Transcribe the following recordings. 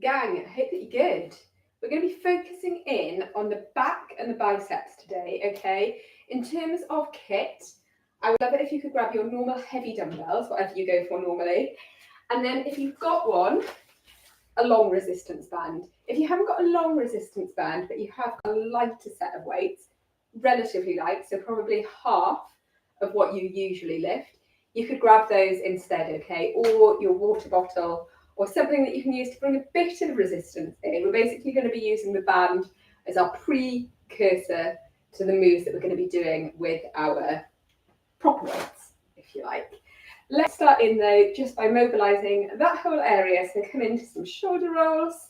Gang, I hope that you're good. We're going to be focusing in on the back and the biceps today, okay? In terms of kit, I would love it if you could grab your normal heavy dumbbells, whatever you go for normally. And then if you've got one, a long resistance band. If you haven't got a long resistance band, but you have a lighter set of weights, relatively light, so probably half of what you usually lift, you could grab those instead, okay? Or your water bottle, or something that you can use to bring a bit of resistance in. We're basically going to be using the band as our precursor to the moves that we're going to be doing with our proper weights, if you like. Let's start in though, just by mobilising that whole area. So come into some shoulder rolls.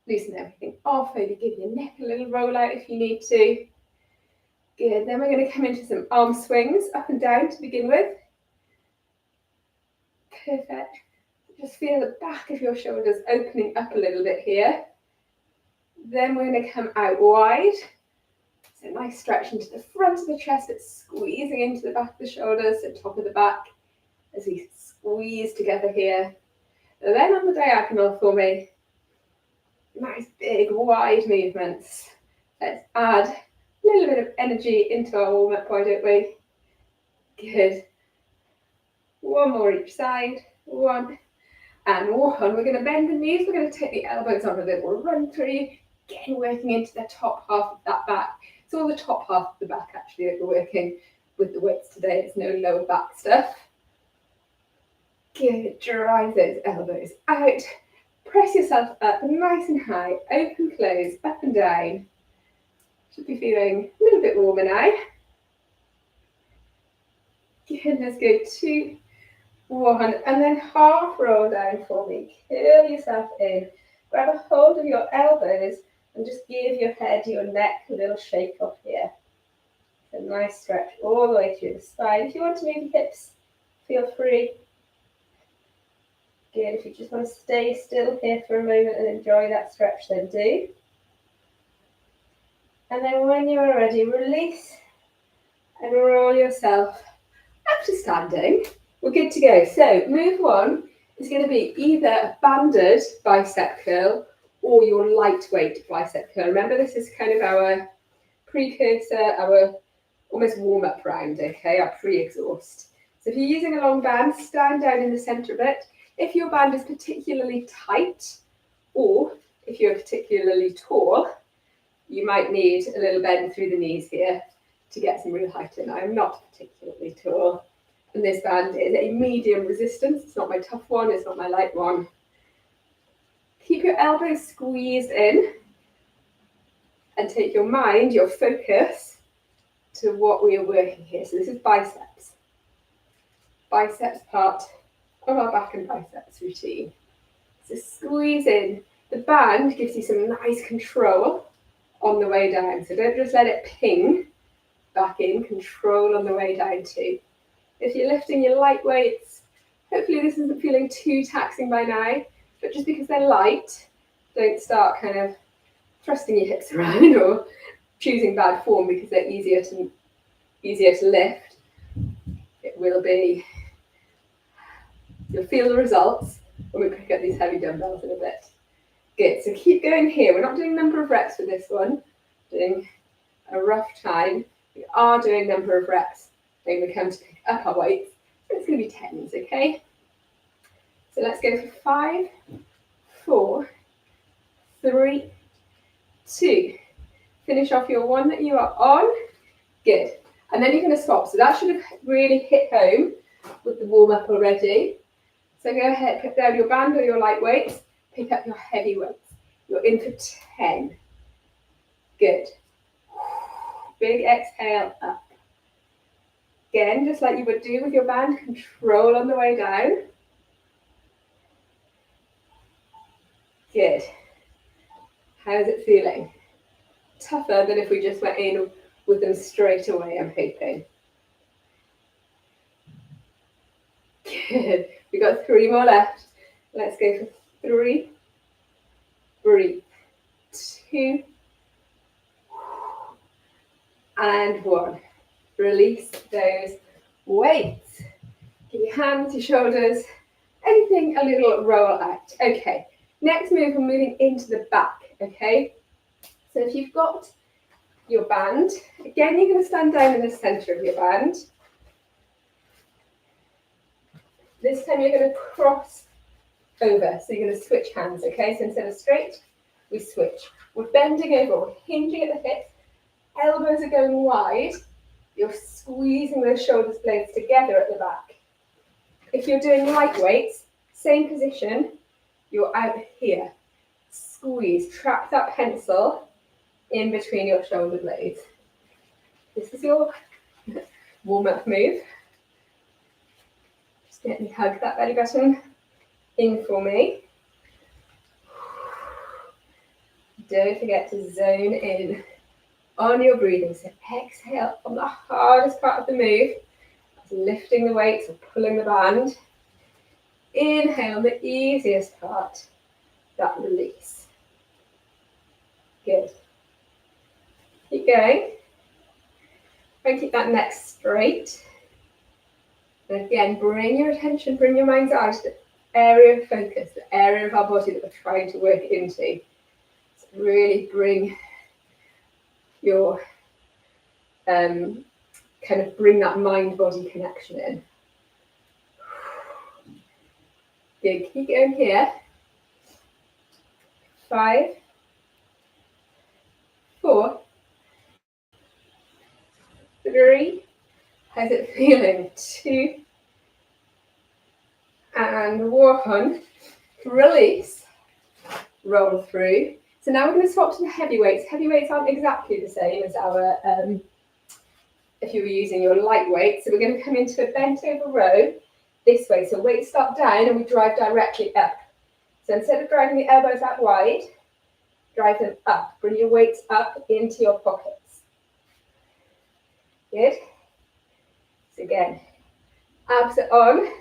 Loosen everything off, maybe give your neck a little roll out if you need to. Good, then we're going to come into some arm swings, up and down to begin with. Perfect. Just feel the back of your shoulders opening up a little bit here. Then we're going to come out wide. So nice stretch into the front of the chest, but squeezing into the back of the shoulders, so top of the back, as we squeeze together here. And then on the diagonal for me, nice big wide movements. Let's add a little bit of energy into our warm-up, why don't we? Good. One more each side. One and one. We're going to bend the knees. We're going to take the elbows on a little run through. Again, working into the top half of that back. It's all the top half of the back actually that we're working with the weights today. It's no lower back stuff. Good. Drive those elbows out. Press yourself up nice and high. Open, close, up and down. Should be feeling a little bit warmer now. Good. Let's go 2, 1, and then half roll down for me. Curl yourself in. Grab a hold of your elbows and just give your head, your neck a little shake off here. A nice stretch all the way through the spine. If you want to move your hips, feel free. Good. If you just want to stay still here for a moment and enjoy that stretch, then do. And then when you're ready, release and roll yourself up to standing. We're good to go. So move 1 is going to be either a banded bicep curl or your lightweight bicep curl. Remember, this is kind of our precursor, our almost warm-up round, okay, our pre-exhaust. So if you're using a long band, stand down in the centre of it. If your band is particularly tight, or if you're particularly tall, you might need a little bend through the knees here to get some real height in. I'm not particularly tall, and this band is a medium resistance. It's not my tough one, it's not my light one. Keep your elbows squeezed in and take your mind, your focus to what we are working here. So this is biceps. Biceps part of our back and biceps routine. So squeeze in. The band gives you some nice control on the way down. So don't just let it ping back in, control on the way down too. If you're lifting your light weights, hopefully this isn't feeling too taxing by now, but just because they're light, don't start kind of thrusting your hips around or choosing bad form because they're easier to lift. It will be, you'll feel the results when we pick up these heavy dumbbells in a bit. Good, so keep going here. We're not doing number of reps with this one, doing a rough time. We are doing number of reps when we come to pick up our weights. It's going to be 10s, okay? So let's go for 5, 4, 3, 2. Finish off your one that you are on. Good. And then you're going to swap. So that should have really hit home with the warm-up already. So go ahead, put down your band or your light weights. Pick up your heavy weights. You're in for 10. Good. Big exhale up. Again, just like you would do with your band, control on the way down. Good. How's it feeling? Tougher than if we just went in with them straight away, I'm hoping. Good. We've got 3 more left. Let's go for 3. Breathe. 2. And 1. Release those weights. Give your hands, your shoulders, anything a little roll out. Okay, Next move, we're moving into the back, okay? So if you've got your band, again, you're going to stand down in the center of your band. This time you're going to cross over, so you're going to switch hands, okay? So instead of straight, we switch. We're bending over, we're hinging at the hips, elbows are going wide, you're squeezing those shoulders blades together at the back. If you're doing light weights, same position, you're out here. Squeeze, trap that pencil in between your shoulder blades. This is your warm-up move. Just gently hug that belly button in for me. Don't forget to zone in on your breathing. So exhale on the hardest part of the move. That's lifting the weights or pulling the band. Inhale, the easiest part, that release. Good. Keep going. Try and keep that neck straight. And again, bring your attention, bring your mind's eye to the area of focus, the area of our body that we're trying to work into. So really bring your, kind of bring that mind-body connection in. Good, keep going here. 5, 4, 3, how's it feeling? 2, and 1. Release, roll through. So now we're going to swap to the heavy weights. Heavy weights aren't exactly the same as our, if you were using your light weight. So we're going to come into a bent over row this way. So weights start down and we drive directly up. So instead of driving the elbows out wide, drive them up. Bring your weights up into your pockets. Good. So again, abs are on,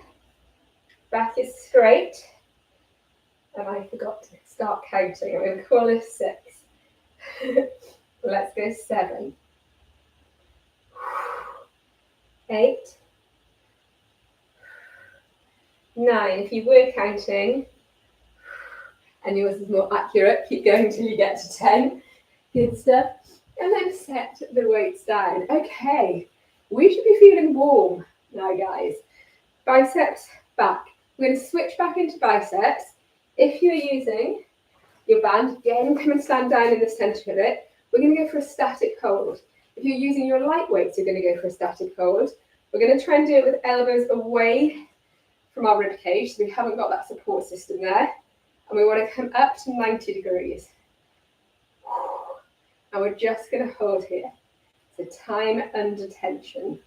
back is straight. And I forgot to start counting. I'm going to call this 6. Let's go 7. 8. 9. If you were counting, and yours is more accurate, keep going till you get to 10. Good stuff. And then set the weights down. Okay, we should be feeling warm now, guys. Biceps back. We're going to switch back into biceps. If you're using your band, again, come and stand down in the center of it. We're going to go for a static hold. If you're using your light weights, you're going to go for a static hold. We're going to try and do it with elbows away from our rib cage, so we haven't got that support system there. And we want to come up to 90 degrees. And we're just going to hold here. So time under tension.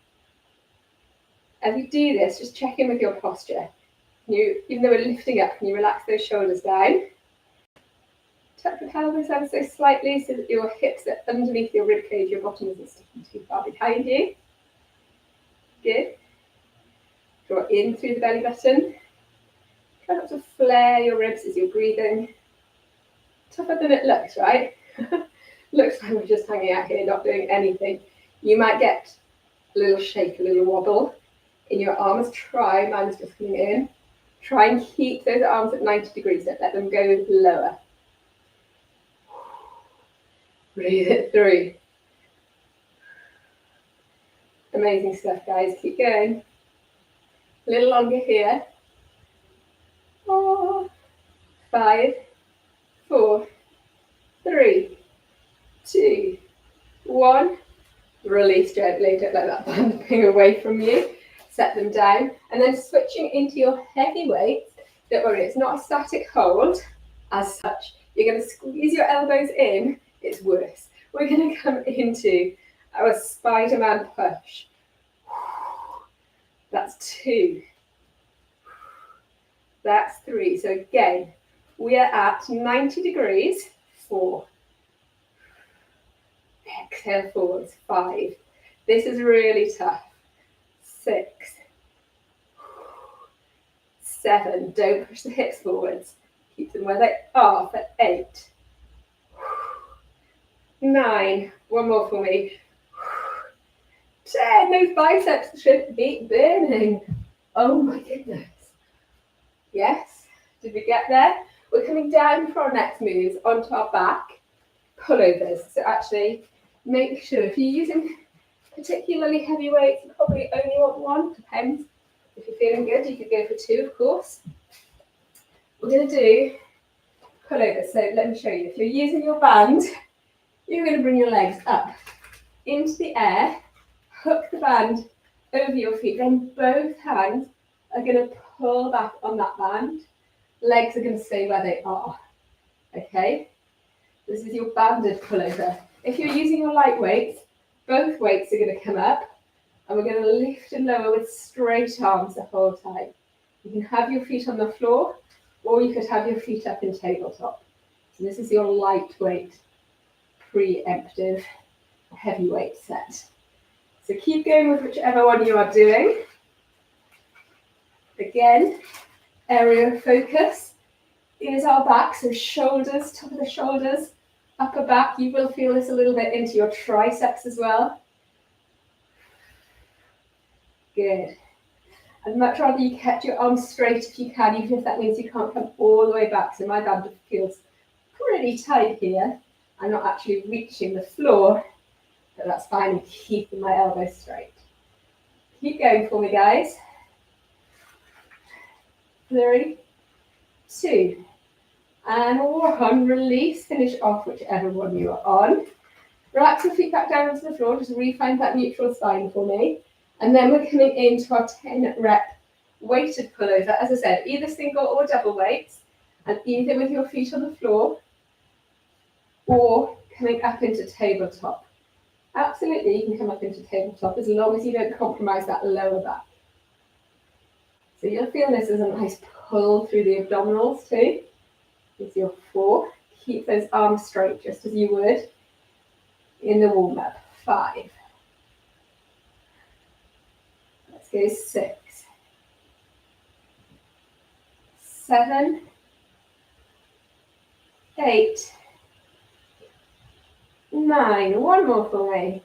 As we do this, just check in with your posture. Even though we're lifting up, can you relax those shoulders down? Tuck the pelvis ever so slightly so that your hips are underneath your rib cage, your bottom isn't sticking too far behind you. Good. Draw in through the belly button. Try not to flare your ribs as you're breathing. Tougher than it looks, right? Looks like we're just hanging out here, not doing anything. You might get a little shake, a little wobble in your arms. Try, mine is just coming in. Try and keep those arms at 90 degrees. Don't let them go lower. Breathe it through. Amazing stuff, guys. Keep going. A little longer here. 4, 5, 4, 3, 2, 1. Release gently. Don't let that band ping away from you. Set them down. And then switching into your heavy weights. Don't worry, it's not a static hold as such. You're going to squeeze your elbows in. It's worse. We're going to come into our Spider-Man push. That's 2. That's 3. So again, we are at 90 degrees. 4. Exhale forwards. 5. This is really tough. 6. 7. Don't push the hips forwards. Keep them where they are for 8. 9. One more for me. 10. Those biceps should be burning. Oh my goodness. Yes. Did we get there? We're coming down for our next moves onto our back, pullovers. So actually make sure if you're using particularly heavy weights, you probably only want one, depends. If you're feeling good, you could go for two, of course. We're going to do pullovers. So let me show you. If you're using your band, you're going to bring your legs up into the air, hook the band over your feet, then both hands are going to pull back on that band. Legs are going to stay where they are. Okay? This is your banded pullover. If you're using your light weights, both weights are going to come up, and we're going to lift and lower with straight arms the whole time. You can have your feet on the floor, or you could have your feet up in tabletop. So this is your lightweight, preemptive, heavyweight set. So keep going with whichever one you are doing. Again, area of focus is our back, so shoulders, top of the shoulders, upper back. You will feel this a little bit into your triceps as well. Good. I'd much rather you kept your arms straight if you can, even if that means you can't come all the way back. So my band feels pretty tight here. I'm not actually reaching the floor, but that's fine. I'm keeping my elbows straight. Keep going for me, guys. 3, 2, and 1. Release, finish off whichever one you are on. Relax your feet back down onto the floor. Just re-find that neutral spine for me. And then we're coming into our 10 rep weighted pullover. As I said, either single or double weights, and either with your feet on the floor or coming up into tabletop. Absolutely, you can come up into tabletop as long as you don't compromise that lower back. So you'll feel this as a nice pull through the abdominals too. Here's your 4. Keep those arms straight just as you would in the warm-up. 5. Let's go 6. 7. 8. 9. One more for me.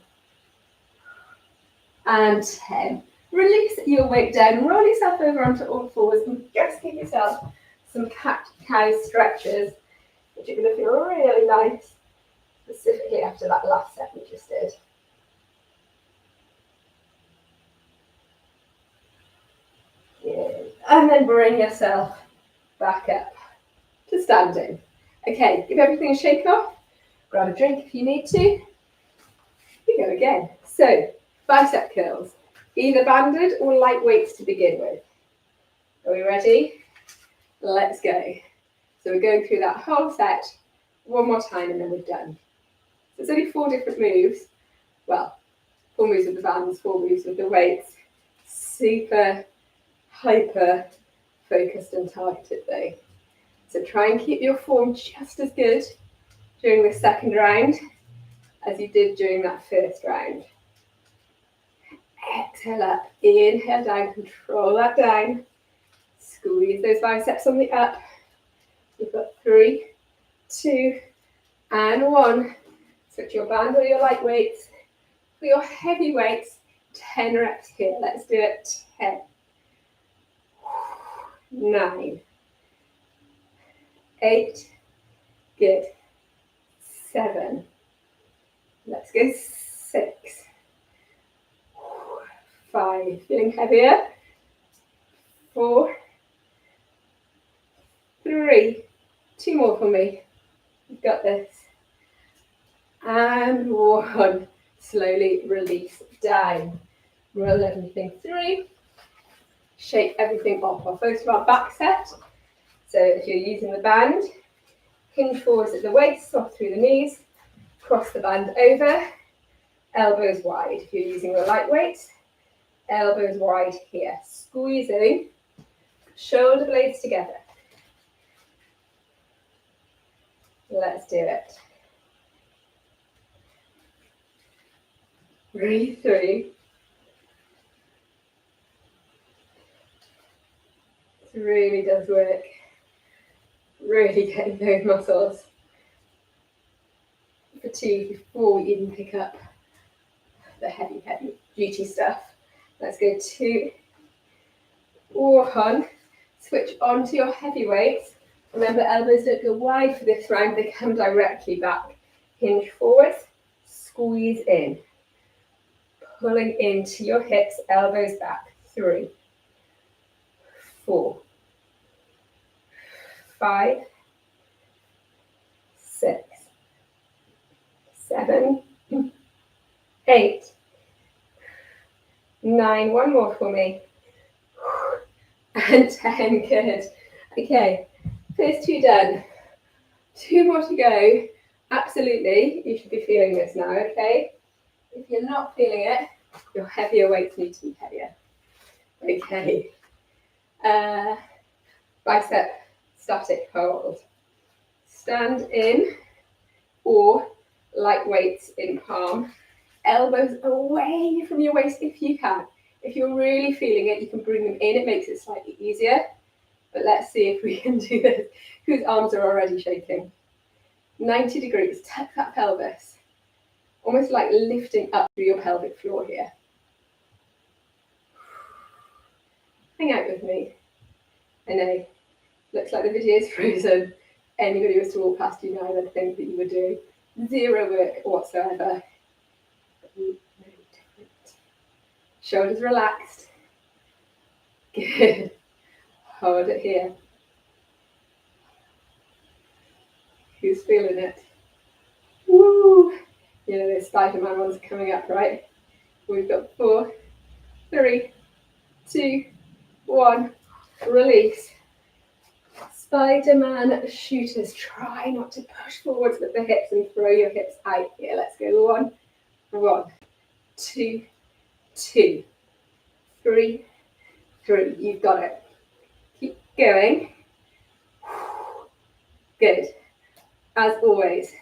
And 10. Release your weight down. Roll yourself over onto all fours and just give yourself some cat-cow stretches, which are going to feel really nice, specifically after that last set we just did. Good. And then bring yourself back up to standing. Okay, give everything a shake off. Grab a drink if you need to. Here we go again. So, bicep curls. Either banded or light weights to begin with. Are we ready? Let's go. So we're going through that whole set one more time and then we're done. So it's only 4 different moves. Well, 4 moves with the bands, 4 moves with the weights. Super hyper focused and targeted though. So try and keep your form just as good during the second round as you did during that first round. Exhale up, inhale down, control that down. Squeeze those biceps on the up. We've got 3, 2, and 1. Switch your band or your light weights. For your heavy weights, 10 reps here. Let's do it. 10, 9, 8, good. 7, let's go 6, 5, feeling heavier. 4, 3, 2 more for me. You've got this. And 1. Slowly release down. Roll everything through. Shake everything off. Our first of our back set. So if you're using the band, hinge forwards at the waist, soft through the knees. Cross the band over. Elbows wide. If you're using the light weight, elbows wide here. Squeezing shoulder blades together. Let's do it. Breathe through. It really does work. Really getting those muscles fatigued before we even pick up the heavy duty stuff. Let's go 2, 1. Switch on to your heavy weights. Remember, elbows don't go wide for this round, they come directly back. Hinge forwards, squeeze in. Pulling into your hips, elbows back. 3, 4, 5, 6, 7, 8, 9. One more for me. And 10. Good. Okay, first 2 done. 2 more to go. Absolutely, you should be feeling this now, okay? If you're not feeling it, your heavier weights need to be heavier. Okay. Bicep static hold. Stand in or light weights in palm. Elbows away from your waist if you can. If you're really feeling it, you can bring them in. It makes it slightly easier. But let's see if we can do this. Whose arms are already shaking? 90 degrees. Tuck that pelvis. Almost like lifting up through your pelvic floor here. Hang out with me. I know, looks like the video is frozen. Anybody was to walk past you now, they'd think that you were doing zero work whatsoever. But no different. Shoulders relaxed. Good. Hold it here. Who's feeling it? Woo! You know, those Spider-Man ones are coming up, right? We've got 4, 3, 2, 1. Release. Spider-Man shooters. Try not to push forwards with the hips and throw your hips out here. Let's go. 1, 1, 2, 2, 3, 3. You've got it. Keep going. Good. As always,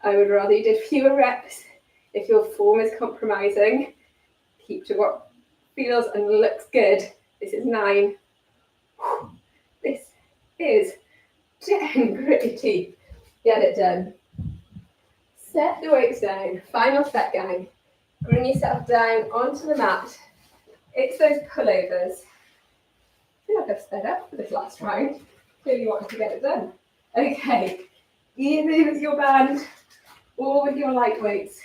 I would rather you did fewer reps. If your form is compromising, keep to what feels and looks good. This is 9. This is 10. Gritty teeth. Get it done. Set the weights down. Final set, gang. Bring yourself down onto the mat. It's those pullovers. I feel like I've sped up for this last round. Clearly wanted to get it done. Okay. Either with your band or with your light weights.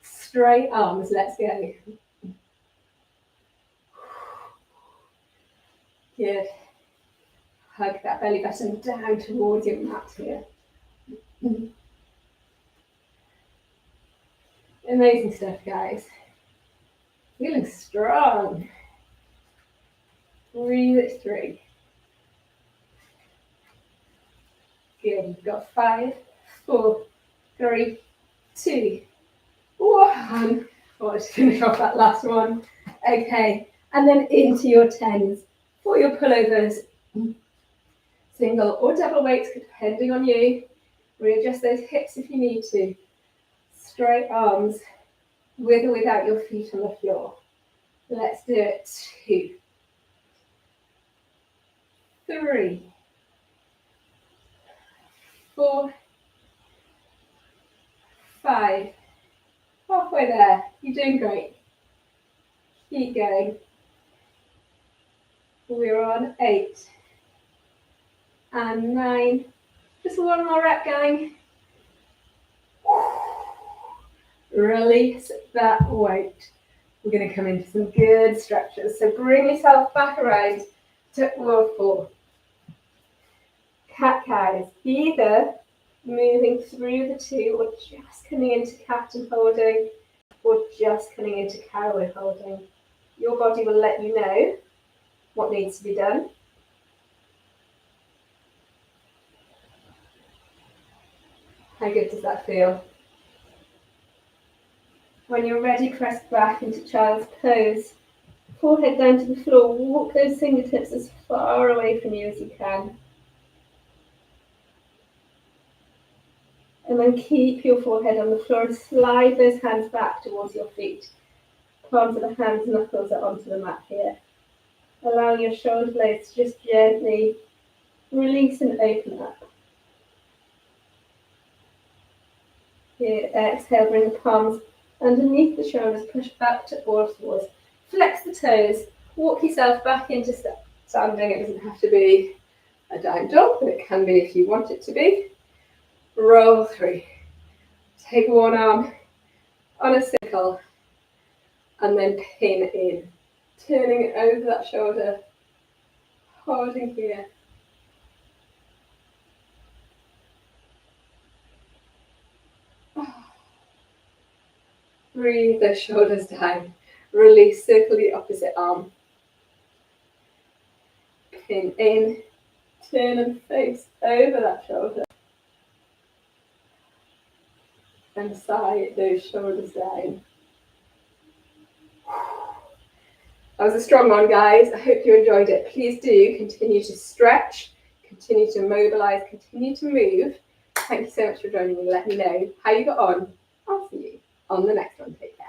Straight arms. Let's go. Good. Hug that belly button down towards your mat here. Amazing stuff, guys. Feeling strong. Breathe it through. Good. You've got 5, 4, 3, 2, 1. Oh, let's finish off that last one. Okay. And then into your 10s for your pullovers. Single or double weights, depending on you. Readjust those hips if you need to. Straight arms with or without your feet on the floor. Let's do it. 2, 3, 4, 5. Halfway there. You're doing great. Keep going. We're on 8 and 9. Just one more rep, gang. Release that weight. We're going to come into some good stretches. So bring yourself back around to waterfall. Cat cows. Either moving through the 2 or just coming into cat and holding or just coming into cow and holding. Your body will let you know what needs to be done. How good does that feel? When you're ready, press back into child's pose. Forehead down to the floor. Walk those fingertips as far away from you as you can. And then keep your forehead on the floor and slide those hands back towards your feet. Palms of the hands, knuckles are onto the mat here. Allow your shoulder blades to just gently release and open up. Here, exhale, bring the palms underneath the shoulders, push back to all fours. Flex the toes, walk yourself back into standing. It doesn't have to be a down dog, but it can be if you want it to be. Roll through. Take one arm on a circle and then pin in. Turning it over that shoulder, holding here. Breathe those shoulders down. Release, circle the opposite arm. Pin in, turn and face over that shoulder. And sigh those shoulders down. That was a strong one, guys. I hope you enjoyed it. Please do continue to stretch, continue to mobilize, continue to move. Thank you so much for joining me. Let me know how you got on. I'll see you on the next one. Take care.